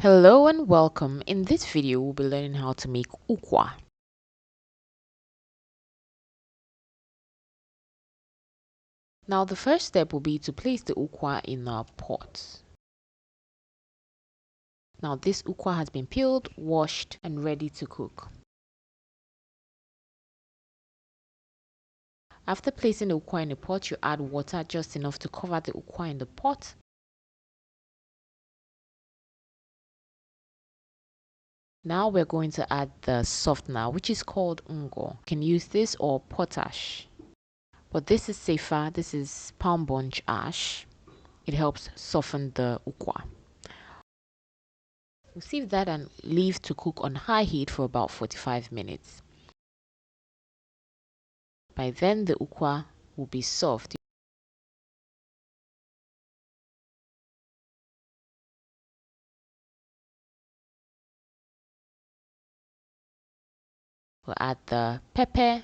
Hello and welcome. In this video, we'll be learning how to make ukwa. Now, the first step will be to place the ukwa in a pot. Now, this ukwa has been peeled, washed, and ready to cook. After placing the ukwa in the pot, you add water just enough to cover the ukwa in the pot. Now we're going to add the softener, which is called ungo. You can use this or potash, but this is safer. This is palm bunch ash. It helps soften the ukwa. Sieve that and leave to cook on high heat for about 45 minutes. By then, the ukwa will be soft. We'll add the pepper,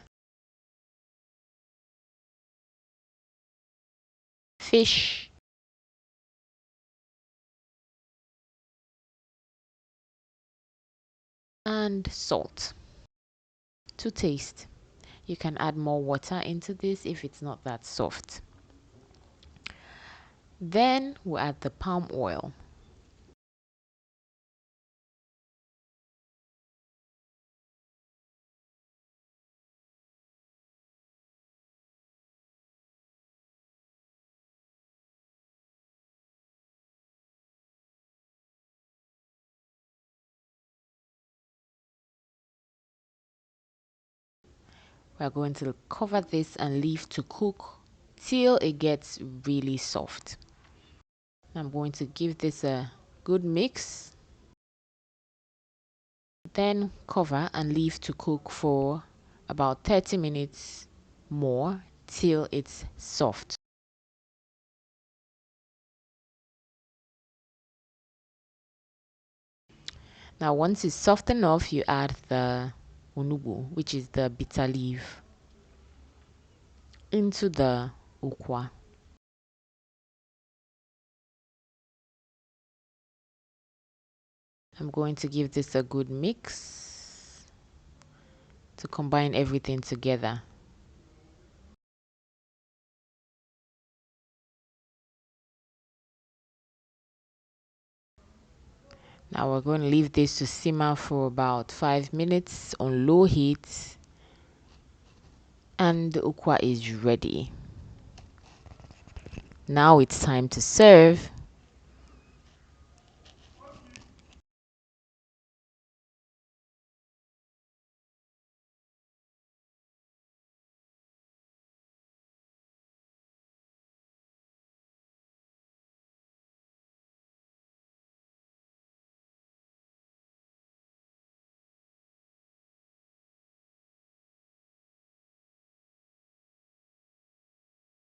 fish, and salt to taste. You can add more water into this if it's not that soft. Then we'll add the palm oil. We're going to cover this and leave to cook till it gets really soft. I'm going to give this a good mix. Then cover and leave to cook for about 30 minutes more till it's soft. Now once it's soft enough, you add the Onugbu, which is the bitter leaf, into the ukwa. I'm going to give this a good mix to combine everything together. Now we're going to leave this to simmer for about 5 minutes on low heat, and the ukwa is ready. Now it's time to serve.